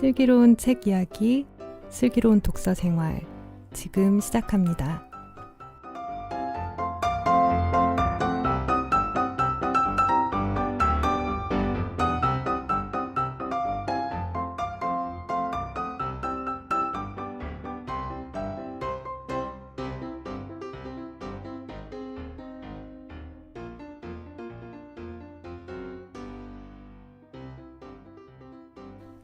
슬기로운 책 이야기, 슬기로운 독서 생활, 지금 시작합니다.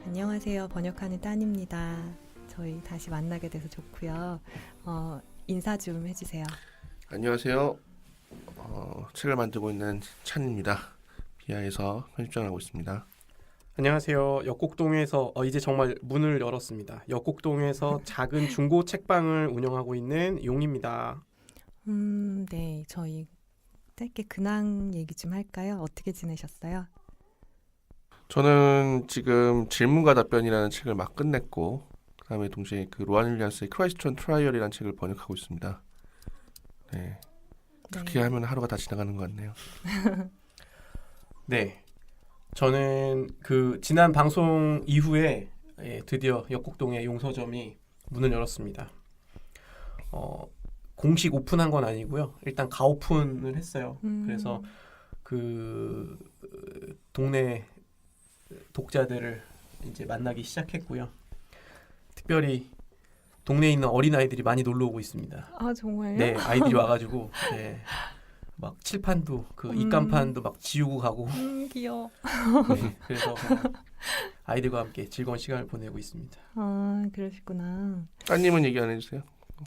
안녕하세요. 번역하는 딴입니다. 저희 다시 만나게 돼서 좋고요. 인사 좀 해주세요. 안녕하세요. 책을 만들고 있는 찬입니다. 비아에서 편집장을 하고 있습니다. 안녕하세요. 역곡동에서 이제 정말 문을 열었습니다. 역곡동에서 작은 중고 책방을 운영하고 있는 용입니다. 네, 저희 짧게 근황 얘기 좀 할까요? 어떻게 지내셨어요? 저는 지금 질문과 답변이라는 책을 막 끝냈고, 그다음에 동시에 그 로안 윌리엄스의 크라이스트 온 트라이얼이라는 책을 번역하고 있습니다. 네, 그렇게 하면 하루가 다 지나가는 것 같네요. 네, 저는 그 지난 방송 이후에 드디어 역곡동의 용서점이 문을 열었습니다. 공식 오픈한 건 아니고요. 일단 가오픈을 했어요. 그래서 그 동네 독자들을 이제 만나기 시작했고요. 특별히 동네에 있는 어린아이들이 많이 놀러 오고 있습니다. 아, 정말요? 네, 아이들이 와가지고 막 칠판도 그 입간판도 막 지우고 가고 귀여워. 네, 그래서 아이들과 함께 즐거운 시간을 보내고 있습니다. 아, 그러시구나. 따님은 얘기 안 해주세요?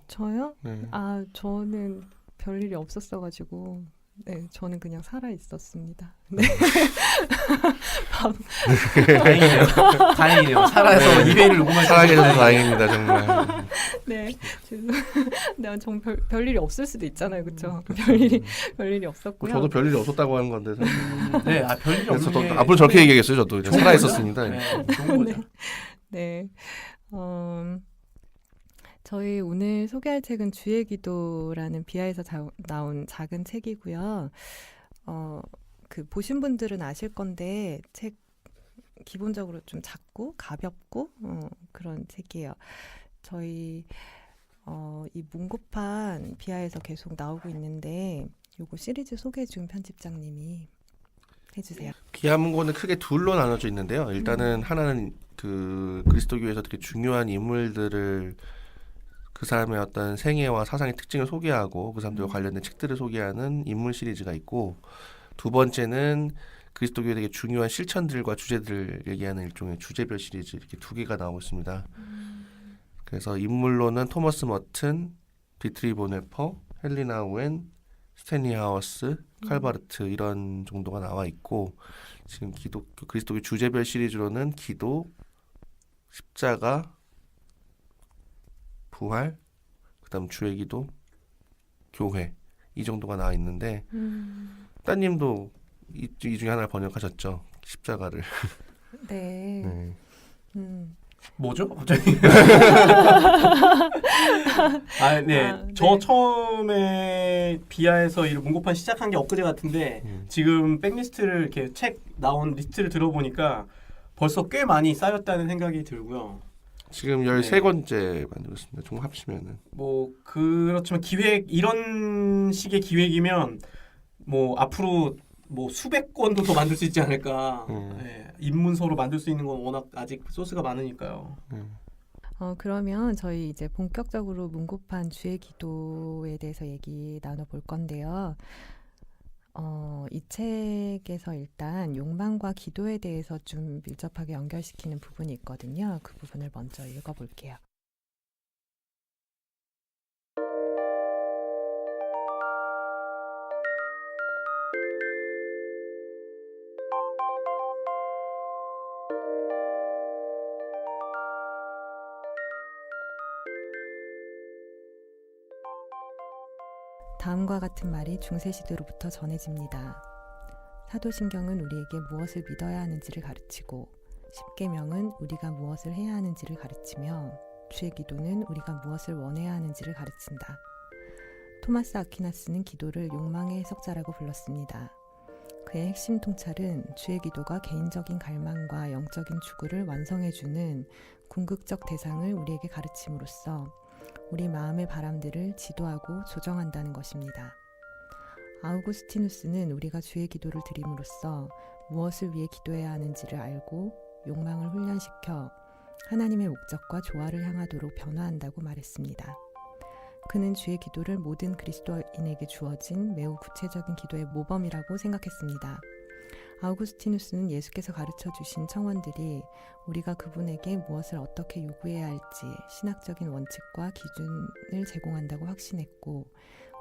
저요? 네. 아, 저는 별일이 없었어가지고 네, 저는 그냥 살아 있었습니다. 네. 다행이네요. 다행이네요. 살아서 이베이를 녹음할 살아계셔서 다행입니다, 정말. 네, 네, 정 별일이 없을 수도 있잖아요, 그렇죠? 별일이 없었고요. 저도 별일이 없었다고 하는 건데. 네, 별일이 그래서 없는 게 앞으로 저렇게 얘기하겠어요. 저도 그냥 살아 있었습니다. 네, 좋은 거죠. 네. 저희 오늘 소개할 책은 주의 기도라는 비아에서 나온 작은 책이고요. 그 보신 분들은 아실 건데 책 기본적으로 좀 작고 가볍고 그런 책이에요. 저희 이 문고판 비아에서 계속 나오고 있는데 요거 시리즈 소개 중 편집장님이 해주세요. 비아 문고는 크게 둘로 나눠져 있는데요. 일단은 하나는 그 그리스도교에서 되게 중요한 인물들을 그 사람의 어떤 생애와 사상의 특징을 소개하고 그 사람들과 관련된 책들을 소개하는 인물 시리즈가 있고, 두 번째는 그리스도교의 되게 중요한 실천들과 주제들을 얘기하는 일종의 주제별 시리즈, 이렇게 두 개가 나오고 있습니다. 그래서 인물로는 토머스 머튼, 디트리 보네퍼, 헬리나 오웬, 스탠리 하워스, 칼바르트 이런 정도가 나와 있고, 지금 그리스도교 주제별 시리즈로는 기도, 십자가, 부활, 그다음 주의 기도, 교회 이 정도가 나와 있는데 따님도 이 중에 하나를 번역하셨죠? 십자가를. 네. 뭐죠? 갑자기? 저 처음에 비아에서 이 문고판 시작한 게 엊그제 같은데 지금 백리스트를 이렇게 책 나온 리스트를 들어보니까 벌써 꽤 많이 쌓였다는 생각이 들고요. 지금 13권째 만들었습니다. 총 합치면은. 뭐 그렇지만 이런 식의 기획이면 뭐 앞으로 뭐 수백 권도 더 만들 수 있지 않을까. 입문서로 만들 수 있는 건 워낙 아직 소스가 많으니까요. 그러면 저희 이제 본격적으로 문고판 주의 기도에 대해서 얘기 나눠볼 건데요. 이 책에서 일단 욕망과 기도에 대해서 좀 밀접하게 연결시키는 부분이 있거든요. 그 부분을 먼저 읽어볼게요. 다음과 같은 말이 중세시대로부터 전해집니다. 사도신경은 우리에게 무엇을 믿어야 하는지를 가르치고, 십계명은 우리가 무엇을 해야 하는지를 가르치며, 주의 기도는 우리가 무엇을 원해야 하는지를 가르친다. 토마스 아퀴나스는 기도를 욕망의 해석자라고 불렀습니다. 그의 핵심 통찰은 주의 기도가 개인적인 갈망과 영적인 추구를 완성해주는 궁극적 대상을 우리에게 가르침으로써 우리 마음의 바람들을 지도하고 조정한다는 것입니다. 아우구스티누스는 우리가 주의 기도를 드림으로써 무엇을 위해 기도해야 하는지를 알고 욕망을 훈련시켜 하나님의 목적과 조화를 향하도록 변화한다고 말했습니다. 그는 주의 기도를 모든 그리스도인에게 주어진 매우 구체적인 기도의 모범이라고 생각했습니다. 아우구스티누스는 예수께서 가르쳐 주신 청원들이 우리가 그분에게 무엇을 어떻게 요구해야 할지 신학적인 원칙과 기준을 제공한다고 확신했고,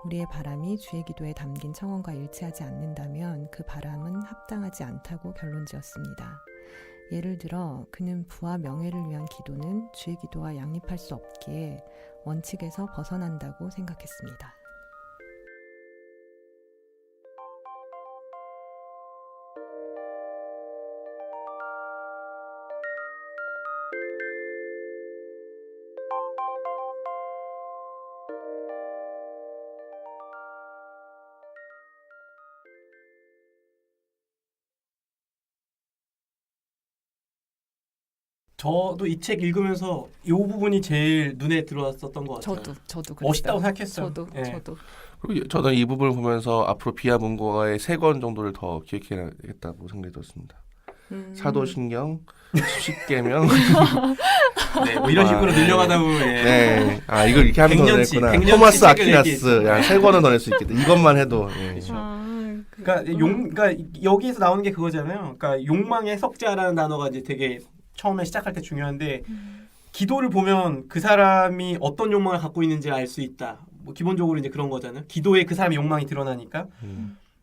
우리의 바람이 주의 기도에 담긴 청원과 일치하지 않는다면 그 바람은 합당하지 않다고 결론지었습니다. 예를 들어 그는 부와 명예를 위한 기도는 주의 기도와 양립할 수 없기에 원칙에서 벗어난다고 생각했습니다. 저도 이 책 읽으면서 이 부분이 제일 눈에 들어왔었던 것 같아요. 저도 멋있다고 생각했어요. 저도. 그리고 저는 이 부분을 보면서 앞으로 비하 문고가의 3권 정도를 더 기억해야겠다고 생각이 들었습니다. 사도신경, 십계명. 네, 뭐 이런 식으로 늘려가다 보면 네. 아, 이걸 이렇게 하면 더 백년치, 냈구나. 백년치 토마스 책을 아퀴나스. 얘기했죠. 야, 3권은 더 낼 수 있겠다. 이것만 해도. 예. 그렇죠. 그 그러니까 여기에서 나오는 게 그거잖아요. 그러니까 욕망의 석자라는 단어가 이제 되게 처음에 시작할 때 중요한데 기도를 보면 그 사람이 어떤 욕망을 갖고 있는지 알 수 있다. 뭐 기본적으로 이제 그런 거잖아요. 기도에 그 사람의 욕망이 드러나니까.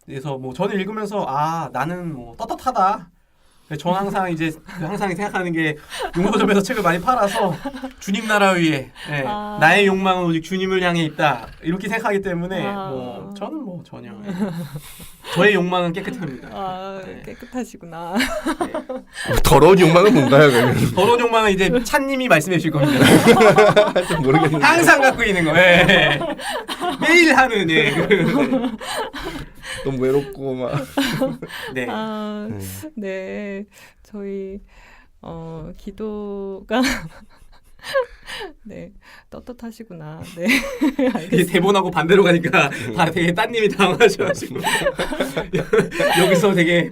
그래서 뭐 저는 읽으면서 나는 뭐 떳떳하다. 저는 항상 이제 항상 생각하는 게 용서점에서 책을 많이 팔아서 주님 나라 위에 나의 욕망은 오직 주님을 향해 있다 이렇게 생각하기 때문에 뭐 저는 뭐 전혀 저의 욕망은 깨끗합니다. 네. 깨끗하시구나. 네. 더러운 욕망은 뭔가요? 그러면? 더러운 욕망은 이제 찬님이 말씀해 주실 겁니다. 좀 모르겠는데. 항상 갖고 있는 거. 예. 매일 하는 너무 외롭고 막. 네. 네. 저희 기도가 네, 떳떳하시구나. 네. 이게 대본하고 반대로 가니까 되게 따님이 당황하셔가지고 여기서 되게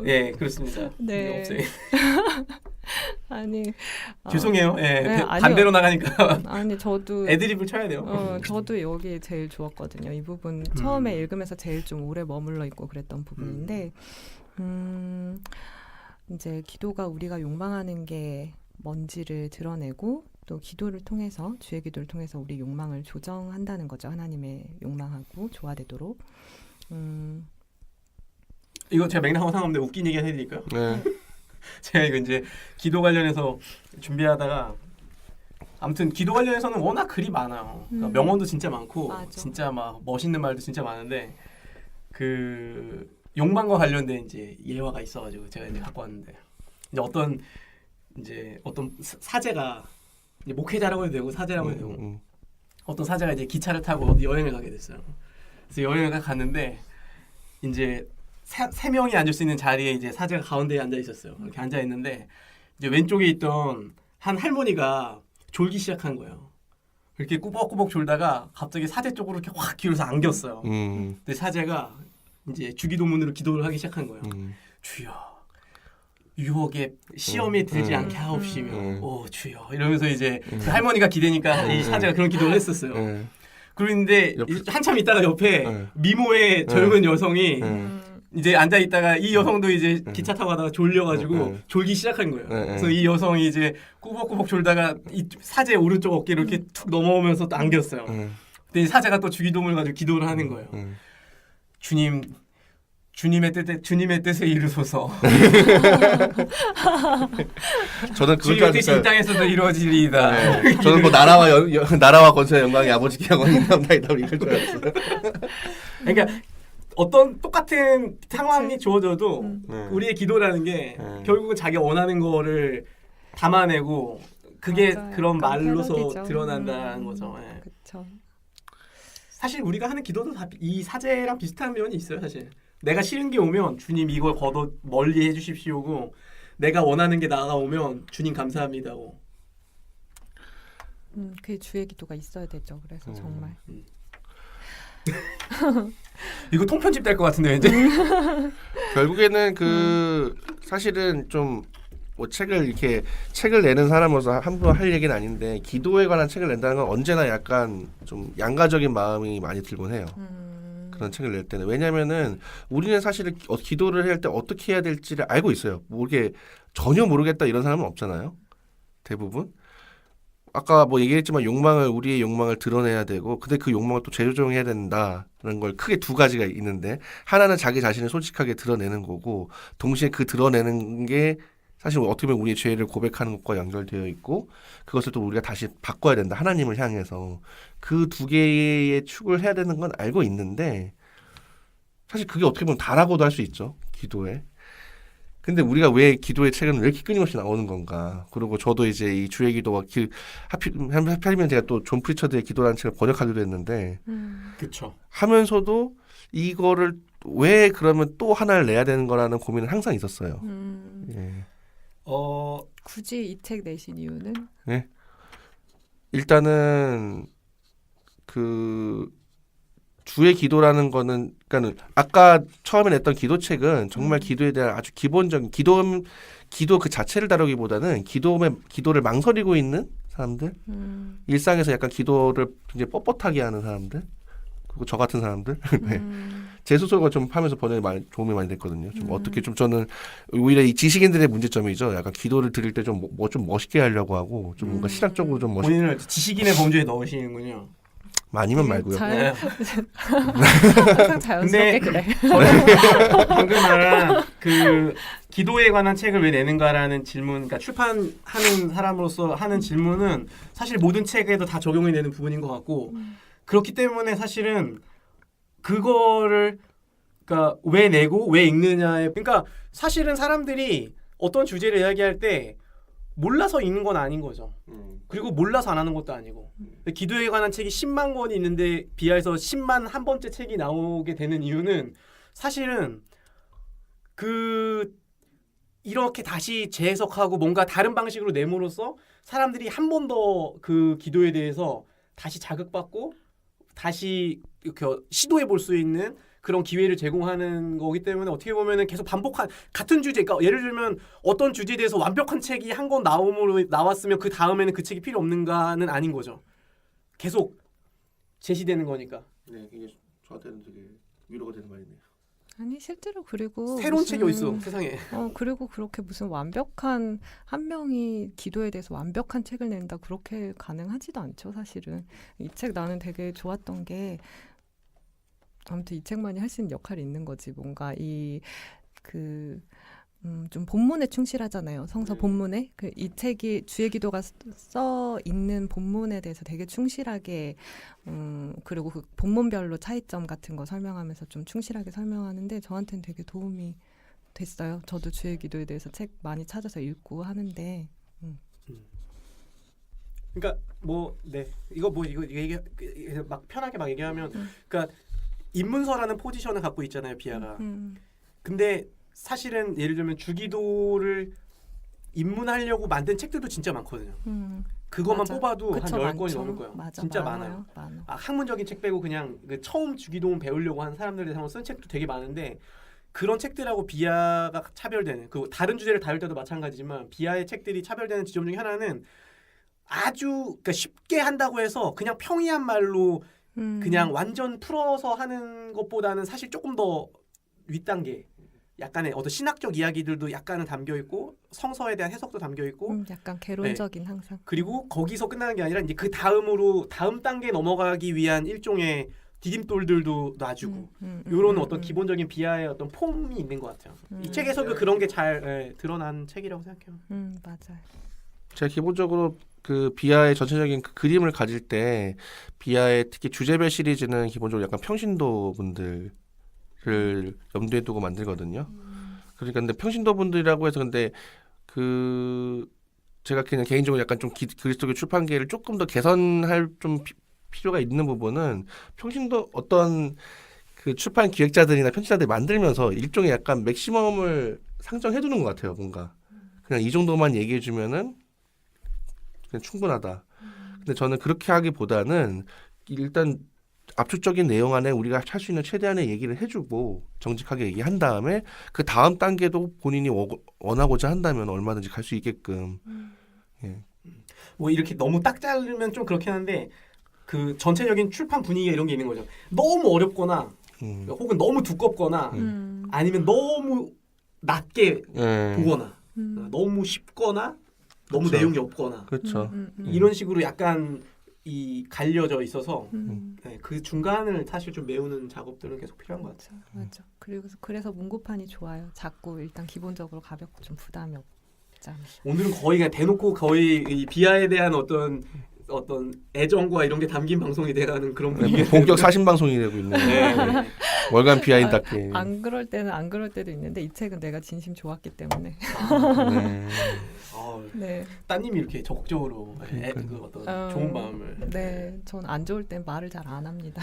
예 그렇습니다. 네. 없어요. 아니 죄송해요. 예, 네, 아니요. 반대로 나가니까 아니 저도 애드립을 쳐야 돼요. 저도 여기 제일 좋았거든요. 이 부분 처음에 읽으면서 제일 좀 오래 머물러 있고 그랬던 부분인데 이제 기도가 우리가 욕망하는 게 뭔지를 드러내고 또 기도를 통해서 주의 기도를 통해서 우리 욕망을 조정한다는 거죠. 하나님의 욕망하고 조화되도록. 이거 제가 맥락하고 상관없는데 웃긴 얘기 해드릴까요? 네. 제가 이거 이제 기도 관련해서 준비하다가 아무튼 기도 관련해서는 워낙 글이 많아요. 그러니까 명언도 진짜 많고 맞아. 진짜 막 멋있는 말도 진짜 많은데 그 욕망과 관련된 이제 예화가 있어가지고 제가 이제 갖고 왔는데 이제 어떤 사제가 이제 목회자라고 해도 되고 사제라고 해도 되고 어떤 사제가 이제 기차를 타고 어디 여행을 가게 됐어요. 그래서 여행을 갔는데 이제 세 명이 앉을 수 있는 자리에 이제 사제가 가운데에 앉아 있었어요. 이렇게 앉아 있는데 이제 왼쪽에 있던 한 할머니가 졸기 시작한 거예요. 이렇게 꾸벅꾸벅 졸다가 갑자기 사제 쪽으로 이렇게 확 기울어서 안겼어요. 근데 사제가 이제 주기도문으로 기도를 하기 시작한 거예요. 주여, 유혹에 시험에 들지 않게 하옵시며, 오 주여 이러면서 이제 그 할머니가 기대니까 이 사제가 그런 기도를 했었어요. 그런데 한참 있다가 옆에 미모의 젊은 여성이 이제 앉아 있다가 이 여성도 이제 기차 타고 가다가 졸려가지고 졸기 시작한 거예요. 그래서 이 여성이 이제 꾸벅꾸벅 졸다가 이 사제 오른쪽 어깨를 이렇게 툭 넘어오면서 또 안겼어요. 근데 이 사제가 또 주기도문을 가지고 기도를 하는 거예요. 주님의 뜻에 이르소서. 저는 주님의 뜻이 이 땅에서도 이루어지리이다. 네. 저는 뭐 나라와 권세와 영광이 아버지께 영광이나이다 이걸 줄 알았어요. 그러니까 어떤 똑같은 상황이 주어져도 우리의 기도라는 게 결국은 자기가 원하는 거를 담아내고 그게 맞아요. 그런 말로서 패러디죠. 드러난다는 거죠. 예. 그렇죠. 사실 우리가 하는 기도도 다 이 사제랑 비슷한 면이 있어요. 사실 내가 싫은 게 오면 주님 이걸 걷어 멀리 해주십시오고 내가 원하는 게 나아오면 주님 감사합니다고. 그게 주의 기도가 있어야 되죠. 그래서 정말. 이거 통편집 될 것 같은데 왠지. 결국에는 사실은 좀 뭐 책을 내는 사람으로서 함부로 할 얘기는 아닌데 기도에 관한 책을 낸다는 건 언제나 약간 좀 양가적인 마음이 많이 들곤 해요. 그런 책을 낼 때는. 왜냐면은 우리는 사실 기도를 할 때 어떻게 해야 될지를 알고 있어요. 모르게 전혀 모르겠다 이런 사람은 없잖아요. 대부분. 아까 뭐 얘기했지만 우리의 욕망을 드러내야 되고 근데 그 욕망을 또 재조정해야 된다는 걸 크게 두 가지가 있는데 하나는 자기 자신을 솔직하게 드러내는 거고 동시에 그 드러내는 게 사실 어떻게 보면 우리의 죄를 고백하는 것과 연결되어 있고 그것을 또 우리가 다시 바꿔야 된다. 하나님을 향해서 그 두 개의 축을 해야 되는 건 알고 있는데 사실 그게 어떻게 보면 다라고도 할 수 있죠. 기도에. 근데 우리가 왜 기도의 책은 왜 이렇게 끊임없이 나오는 건가? 그리고 저도 이제 이 주의 기도와 하필이면 제가 또 존 프리처드의 기도라는 책을 번역하기도 했는데 그렇죠. 하면서도 이거를 왜 그러면 또 하나를 내야 되는 거라는 고민은 항상 있었어요. 예. 굳이 이 책 내신 이유는? 네. 일단은 주의 기도라는 거는 그러니까는 아까 처음에 냈던 기도책은 정말 기도에 대한 아주 기본적인 기도 그 자체를 다루기보다는 기도를 망설이고 있는 사람들, 일상에서 약간 기도를 굉장히 뻣뻣하게 하는 사람들, 그리고 저 같은 사람들, 네. 제 소설과 좀 하면서 번역에 도움이 많이 됐거든요. 좀 어떻게 좀 저는 오히려 이 지식인들의 문제점이죠. 약간 기도를 드릴 때 좀 좀 멋있게 하려고 하고 좀 뭔가 시각적으로 좀 멋있게 본인을 지식인의 범주에 넣으시는군요. 많이만 말고요. 네. 항상 자연스럽게 그래. 저는 방금 말한 기도에 관한 책을 왜 내는가라는 질문, 그러니까 출판하는 사람으로서 하는 질문은 사실 모든 책에도 다 적용이 되는 부분인 것 같고 그렇기 때문에 사실은 그거를 그러니까 왜 내고 왜 읽느냐에 그러니까 사실은 사람들이 어떤 주제를 이야기할 때 몰라서 읽는 건 아닌 거죠. 그리고 몰라서 안 하는 것도 아니고. 기도에 관한 책이 10만 권이 있는데 비하에서 10만 한 번째 책이 나오게 되는 이유는 사실은 이렇게 다시 재해석하고 뭔가 다른 방식으로 내므로써 사람들이 한 번 더 그 기도에 대해서 다시 자극받고 다시 이렇게 시도해 볼 수 있는 그런 기회를 제공하는 거기 때문에 어떻게 보면은 계속 반복한 같은 주제, 그러니까 예를 들면 어떤 주제에 대해서 완벽한 책이 한 권 나왔으면 그 다음에는 그 책이 필요 없는가는 아닌 거죠. 계속 제시되는 거니까. 네, 이게 저한테는 되게 위로가 되는 말이네요. 아니 실제로 그리고 새로운 책이 어딨어 세상에. 그리고 그렇게 무슨 완벽한 한 명이 기도에 대해서 완벽한 책을 낸다 그렇게 가능하지도 않죠 사실은. 이 책 나는 되게 좋았던 게 아무튼 이 책만이 할 수 있는 역할이 있는 거지. 뭔가 좀 본문에 충실하잖아요. 성서 본문에. 이 책이 주의 기도가 써 있는 본문에 대해서 되게 충실하게 그리고 그 본문별로 차이점 같은 거 설명하면서 좀 충실하게 설명하는데 저한테는 되게 도움이 됐어요. 저도 주의 기도에 대해서 책 많이 찾아서 읽고 하는데. 그러니까 이거 막 편하게 막 얘기하면 그러니까 입문서라는 포지션을 갖고 있잖아요, 비아가. 근데 사실은 예를 들면 주기도를 입문하려고 만든 책들도 진짜 많거든요. 그것만 맞아. 뽑아도 그쵸, 한 10권이 많죠. 넘을 거예요. 맞아, 진짜 많아요. 많아요. 학문적인 책 빼고 그냥 처음 주기도문 배우려고 하는 사람들에 대해서 쓴 책도 되게 많은데 그런 책들하고 비아가 차별되는 그 다른 주제를 다룰 때도 마찬가지지만 비아의 책들이 차별되는 지점 중에 하나는 아주 그러니까 쉽게 한다고 해서 그냥 평이한 말로 그냥 완전 풀어서 하는 것보다는 사실 조금 더 윗단계 약간의 어떤 신학적 이야기들도 약간은 담겨 있고 성서에 대한 해석도 담겨 있고 약간 개론적인 항상. 그리고 거기서 끝나는 게 아니라 이제 그 다음으로 다음 단계 넘어가기 위한 일종의 디딤돌들도 놔주고 이런 어떤 기본적인 비하의 어떤 폼이 있는 것 같아요. 이 책에서도 그런 게 잘 드러난 책이라고 생각해요. 맞아요. 제가 기본적으로 그 비하의 전체적인 그 그림을 가질 때 비하의 특히 주제별 시리즈는 기본적으로 약간 평신도 분들을 염두에 두고 만들거든요. 그러니까 근데 평신도 분들이라고 해서 근데 제가 그냥 개인적으로 약간 좀 그리스도교 출판계를 조금 더 개선할 좀 필요가 있는 부분은 평신도 어떤 그 출판 기획자들이나 편집자들이 만들면서 일종의 약간 맥시멈을 상정해두는 것 같아요. 뭔가 그냥 이 정도만 얘기해주면은 그냥 충분하다. 근데 저는 그렇게 하기보다는 일단 압축적인 내용 안에 우리가 할 수 있는 최대한의 얘기를 해주고 정직하게 얘기한 다음에 그 다음 단계도 본인이 원하고자 한다면 얼마든지 갈 수 있게끔. 예. 뭐 이렇게 너무 딱 자르면 좀 그렇긴 한데 그 전체적인 출판 분위기가 이런 게 있는 거죠. 너무 어렵거나 혹은 너무 두껍거나 아니면 너무 낮게 예. 보거나 너무 쉽거나 너무 그쵸. 내용이 없거나 그렇죠. 이런 식으로 약간 이 갈려져 있어서 음. 네, 그 중간을 사실 좀 메우는 작업들은 계속 필요한 것 같아요. 맞아. 그래서 문고판이 좋아요. 작고 일단 기본적으로 가볍고 좀 부담이 없잖아. 오늘은 거의 그냥 대놓고 거의 이 비하에 대한 어떤 애정과 이런 게 담긴 방송이 돼가는 그런 분위기. 본격 사신 방송이 되고 있는 네. 거예요. 월간 비하인드답게. 안 그럴 때는 안 그럴 때도 있는데 이 책은 내가 진심 좋았기 때문에. 네. 네. 따님이 이렇게 적극적으로 그 어떤 좋은 마음을. 네, 전 안 좋을 땐 말을 잘 안 합니다.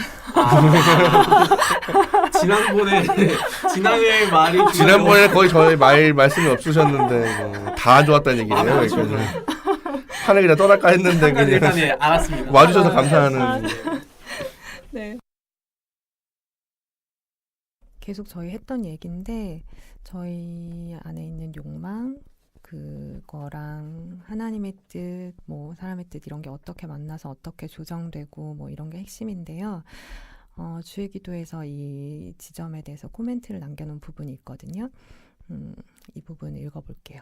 지난해 말이 지난번에 거의 저희 말씀이 없으셨는데 다 안 좋았다는 얘기예요. 그렇죠. 하늘 그냥 떠날까 했는데 일단 그냥 예, 알았습니다. 와주셔서 감사하는. 네. 계속 저희 했던 얘기인데 저희 안에 있는 욕망 그거랑 하나님의 뜻, 뭐 사람의 뜻 이런 게 어떻게 만나서 어떻게 조정되고 뭐 이런 게 핵심인데요. 주의 기도에서 이 지점에 대해서 코멘트를 남겨놓은 부분이 있거든요. 이 부분 읽어볼게요.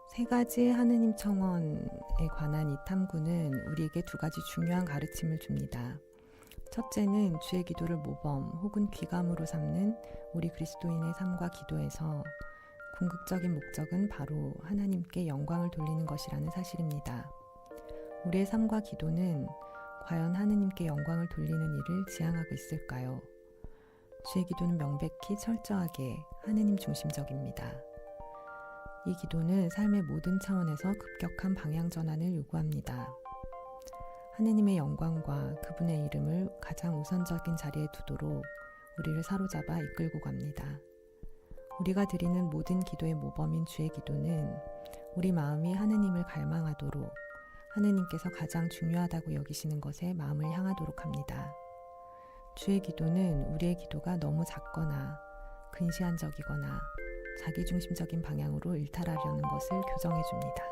세 가지 하느님 청원에 관한 이 탐구는 우리에게 두 가지 중요한 가르침을 줍니다. 첫째는 주의 기도를 모범 혹은 귀감으로 삼는 우리 그리스도인의 삶과 기도에서 궁극적인 목적은 바로 하나님께 영광을 돌리는 것이라는 사실입니다. 우리의 삶과 기도는 과연 하느님께 영광을 돌리는 일을 지향하고 있을까요? 주의 기도는 명백히 철저하게 하느님 중심적입니다. 이 기도는 삶의 모든 차원에서 급격한 방향 전환을 요구합니다. 하느님의 영광과 그분의 이름을 가장 우선적인 자리에 두도록 우리를 사로잡아 이끌고 갑니다. 우리가 드리는 모든 기도의 모범인 주의 기도는 우리 마음이 하느님을 갈망하도록 하느님께서 가장 중요하다고 여기시는 것에 마음을 향하도록 합니다. 주의 기도는 우리의 기도가 너무 작거나 근시안적이거나 자기중심적인 방향으로 일탈하려는 것을 교정해 줍니다.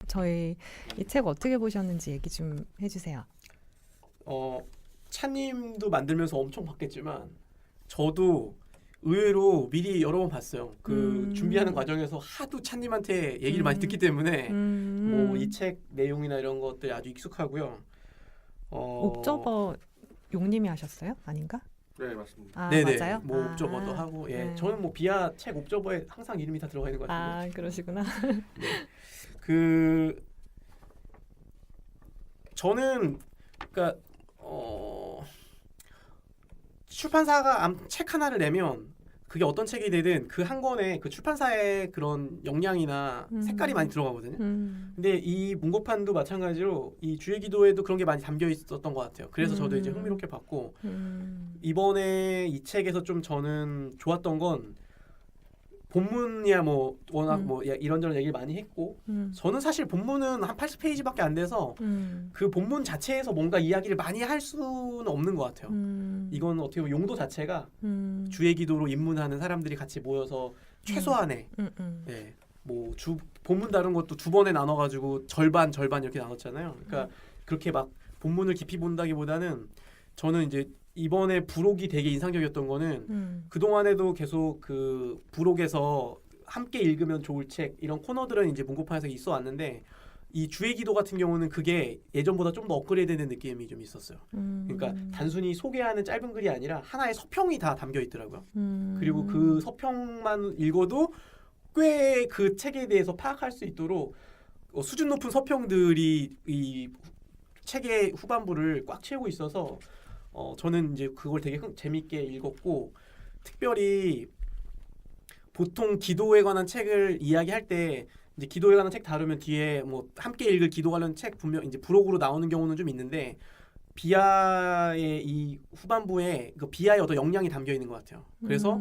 저희 이 책 어떻게 보셨는지 얘기 좀 해주세요. 차님도 만들면서 엄청 봤겠지만 저도 의외로 미리 여러 번 봤어요. 그 준비하는 과정에서 하도 차님한테 얘기를 많이 듣기 때문에 뭐 이 책 내용이나 이런 것들이 아주 익숙하고요. 옵저버 용님이 하셨어요? 아닌가? 네 맞습니다. 아 네네. 맞아요? 뭐 옵저버도 하고 예. 네. 저는 뭐 비아 책 옵저버에 항상 이름이 다 들어가 있는 것 같은데. 아 그러시구나. 그 저는 그러니까 출판사가 책 하나를 내면 그게 어떤 책이 되든 그 한 권에 그 출판사의 그런 역량이나 색깔이 많이 들어가거든요. 근데 이 문고판도 마찬가지로 이 주의 기도에도 그런 게 많이 담겨 있었던 것 같아요. 그래서 저도 이제 흥미롭게 봤고 이번에 이 책에서 좀 저는 좋았던 건 본문이야 뭐 워낙 뭐 이런저런 얘기를 많이 했고 저는 사실 본문은 한 80페이지밖에 안 돼서 그 본문 자체에서 뭔가 이야기를 많이 할 수는 없는 것 같아요. 이건 어떻게 보면 용도 자체가 주의 기도로 입문하는 사람들이 같이 모여서 최소한의 네, 뭐 본문 다룬 것도 두 번에 나눠가지고 절반 이렇게 나눴잖아요. 그러니까 그렇게 막 본문을 깊이 본다기보다는 저는 이제 이번에 부록이 되게 인상적이었던 거는 그동안에도 계속 그 부록에서 함께 읽으면 좋을 책 이런 코너들은 이제 문고판에서 있어 왔는데 이 주의 기도 같은 경우는 그게 예전보다 좀 더 업그레이드된 느낌이 좀 있었어요. 그러니까 단순히 소개하는 짧은 글이 아니라 하나의 서평이 다 담겨 있더라고요. 그리고 그 서평만 읽어도 꽤 그 책에 대해서 파악할 수 있도록 수준 높은 서평들이 이 책의 후반부를 꽉 채우고 있어서 저는 이제 그걸 되게 재밌게 읽었고, 특별히 보통 기도에 관한 책을 이야기할 때 이제 기도에 관한 책 다루면 뒤에 뭐 함께 읽을 기도 관련 책 분명 이제 부록으로 나오는 경우는 좀 있는데, 비아의 이 후반부에 그 비아의 어떤 역량이 담겨 있는 것 같아요. 그래서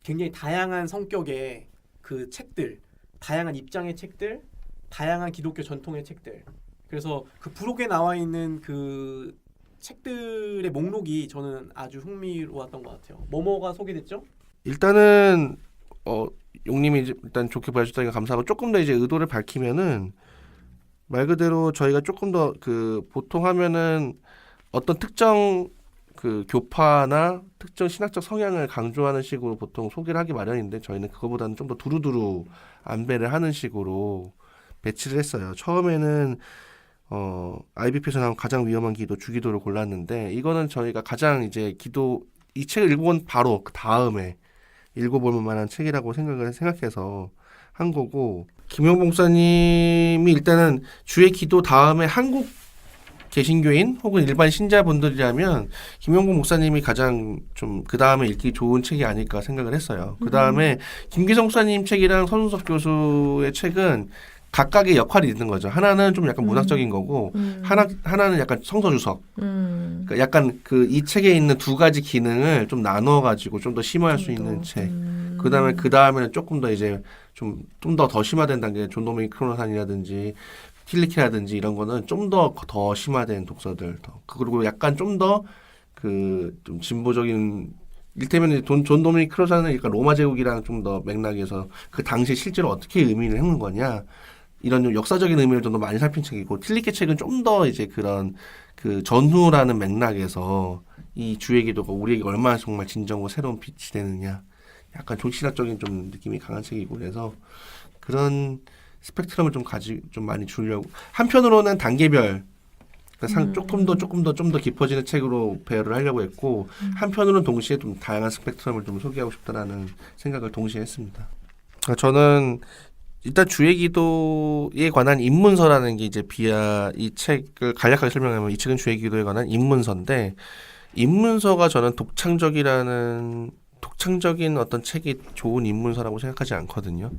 굉장히 다양한 성격의 그 책들, 다양한 입장의 책들, 다양한 기독교 전통의 책들. 그래서 그 부록에 나와 있는 그 책들의 목록이 저는 아주 흥미로웠던 것 같아요. 뭐뭐가 소개됐죠? 일단은 용님이 이제 일단 좋게 봐주다니까 감사하고, 조금 더 이제 의도를 밝히면은 말 그대로 저희가 조금 더 그 보통 하면은 어떤 특정 그 교파나 특정 신학적 성향을 강조하는 식으로 보통 소개를 하기 마련인데, 저희는 그거보다는 좀 더 두루두루 안배를 하는 식으로 배치를 했어요. 처음에는 IBP에서 나온 가장 위험한 기도 주기도를 골랐는데, 이거는 저희가 가장 이제 기도 이 책을 읽어본 바로 그 다음에 읽어볼 만한 책이라고 생각해서 한 거고, 김용 목사님이 일단은 주의 기도 다음에 한국 개신교인 혹은 일반 신자분들이라면 김용국 목사님이 가장 좀 그 다음에 읽기 좋은 책이 아닐까 생각을 했어요. 그 다음에 김기성 목사님 책이랑 서준석 교수의 책은 각각의 역할이 있는 거죠. 하나는 좀 약간 문학적인 거고, 하나는 약간 성서주석. 그러니까 약간 그 이 책에 있는 두 가지 기능을 좀 나눠가지고 좀 더 심화할 수 있는 책. 그 다음에는 조금 더 이제 좀 더 심화된 단계, 존 도미닉 크로노산이라든지 킬리키라든지 이런 거는 좀 더 심화된 독서들. 그리고 약간 좀 더 그 좀 진보적인, 일테면 존 도미닉 크로노산은 그러니까 로마 제국이랑 좀 더 맥락에서 그 당시에 실제로 어떻게 의미를 했는 거냐, 이런 좀 역사적인 의미를 좀 더 많이 살핀 책이고, 틸리케 책은 좀 더 이제 그런 그 전후라는 맥락에서 이 주의 기도가 우리에게 얼마나 정말 진정으로 새로운 빛이 되느냐, 약간 종신학적인 좀 느낌이 강한 책이고, 그래서 그런 스펙트럼을 좀 많이 주려고, 한편으로는 단계별 조금 더 깊어지는 책으로 배열을 하려고 했고, 한편으로는 동시에 좀 다양한 스펙트럼을 좀 소개하고 싶다라는 생각을 동시에 했습니다. 저는 일단 주의 기도에 관한 입문서라는 게 이제 비아 이 책을 간략하게 설명하면, 이 책은 주의 기도에 관한 입문서인데, 입문서가 저는 독창적인 어떤 책이 좋은 입문서라고 생각하지 않거든요.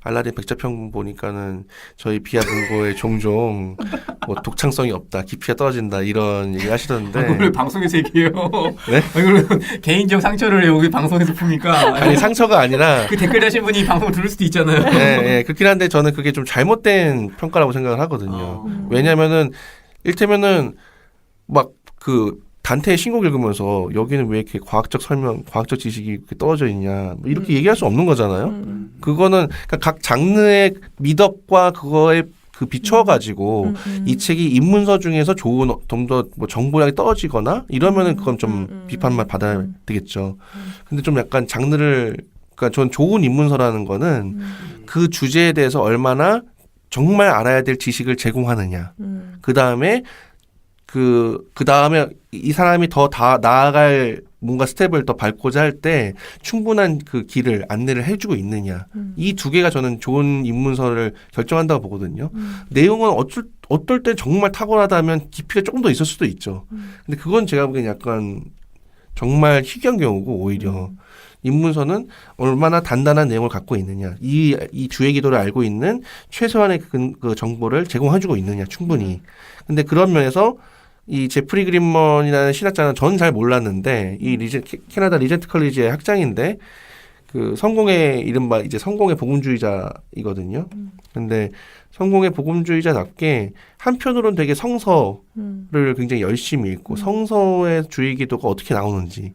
알라딘 백자평 보니까는 저희 비아 문고에 종종 뭐 독창성이 없다, 깊이가 떨어진다 이런 얘기 하시던데. 그걸 방송에서 얘기해요. 네? 그걸 개인적 상처를 여기 방송에서 풉니까? 아니, 상처가 아니라 그 댓글 다신 분이 방송을 들을 수도 있잖아요. 네, 그렇긴 한데 저는 그게 좀 잘못된 평가라고 생각을 하거든요. 왜냐면은 일테면은 막 그 단테의 신곡 읽으면서 여기는 왜 이렇게 과학적 지식이 이렇게 떨어져 있냐, 뭐 이렇게 얘기할 수 없는 거잖아요. 그거는 그러니까 각 장르의 미덕과 그거에 그 비춰가지고 이 책이 입문서 중에서 좋은 좀 더 뭐 정보량이 떨어지거나 이러면은 그건 좀 비판만 받아야 되겠죠. 근데 좀 약간 장르를, 그러니까 전 좋은 입문서라는 거는 그 주제에 대해서 얼마나 정말 알아야 될 지식을 제공하느냐. 그 다음에 이 사람이 더 나아갈 뭔가 스텝을 더 밟고자 할 때 충분한 그 길을 안내를 해주고 있느냐. 이 두 개가 저는 좋은 입문서를 결정한다고 보거든요. 내용은 어떨 때 정말 탁월하다면 깊이가 조금 더 있을 수도 있죠. 근데 그건 제가 보기엔 약간 정말 희귀한 경우고, 오히려 입문서는 얼마나 단단한 내용을 갖고 있느냐, 이 주의 기도를 알고 있는 최소한의 그 정보를 제공해주고 있느냐, 충분히. 근데 그런 면에서 이 제프리 그린먼이라는 신학자는 저는 잘 몰랐는데, 이 캐나다 리젠트 컬리지의 학장인데, 그 성공의 이른바 이제 성공의 복음주의자이거든요. 근데 성공의 복음주의자답게 한편으로는 되게 성서를 굉장히 열심히 읽고, 성서의 주의 기도가 어떻게 나오는지.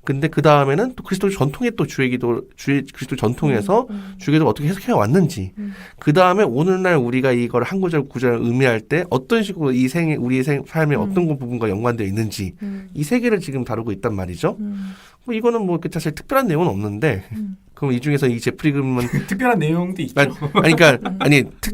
근데 그 다음에는 또 그리스도 전통의 또 그리스도 전통에서 주의 기도가 어떻게 해석해 왔는지. 그 다음에 오늘날 우리가 이걸 한 구절 의미할 때 어떤 식으로 우리의 삶의 어떤 부분과 연관되어 있는지. 이 세 개를 지금 다루고 있단 말이죠. 뭐 이거는 뭐 사실 특별한 내용은 없는데 그럼 이 중에서 이 제프리 그린먼 특별한 내용도 있죠.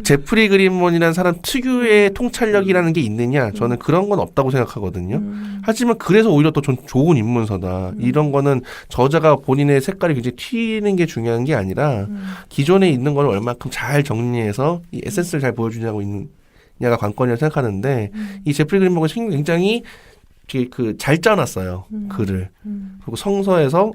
제프리 그린먼이라는 사람 특유의 통찰력이라는 게 있느냐? 저는 그런 건 없다고 생각하거든요. 하지만 그래서 오히려 더 좋은 입문서다. 이런 거는 저자가 본인의 색깔이 굉장히 튀는 게 중요한 게 아니라 기존에 있는 걸 얼마큼 잘 정리해서 이 에센스를 잘 보여주냐고 있느냐가 관건이라고 생각하는데 이 제프리 그린먼은 굉장히 잘 짜놨어요. 글을. 그리고 성서에서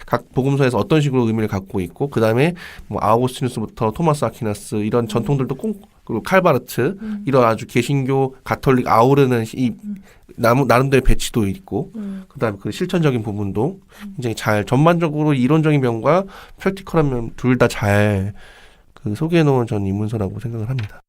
각 복음서에서 어떤 식으로 의미를 갖고 있고, 그 다음에 뭐 아우구스티누스부터 토마스 아퀴나스 이런 전통들도 그리고 칼바르트 이런 아주 개신교 가톨릭 아우르는 이 나름대로의 배치도 있고, 그 다음에 그 실천적인 부분도 굉장히 잘 전반적으로 이론적인 면과 프랙티컬한 면 둘 다 잘 소개해 놓은 전 입문서라고 생각을 합니다.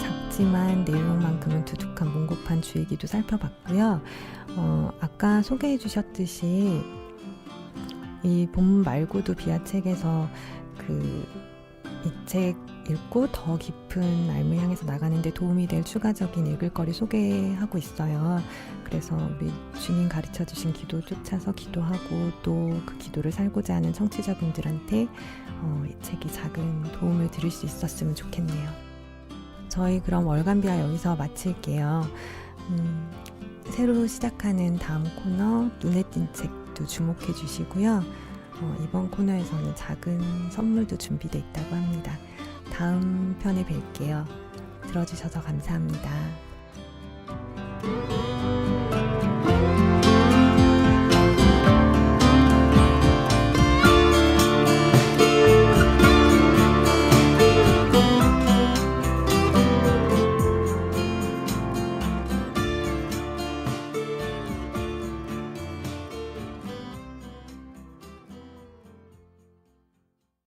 작지만 내용만큼은 두둑한 문고판 주의기도 살펴봤고요. 아까 소개해 주셨듯이 이 본문 말고도 비아책에서 이 책 읽고 더 깊은 삶을 향해서 나가는데 도움이 될 추가적인 읽을거리 소개하고 있어요. 그래서 우리 주님 가르쳐 주신 기도 쫓아서 기도하고 또 그 기도를 살고자 하는 청취자분들한테 이 책이 작은 도움을 드릴 수 있었으면 좋겠네요. 저희 그럼 월간비아 여기서 마칠게요. 새로 시작하는 다음 코너 눈에 띈 책도 주목해 주시고요. 이번 코너에서는 작은 선물도 준비되어 있다고 합니다. 다음 편에 뵐게요. 들어주셔서 감사합니다.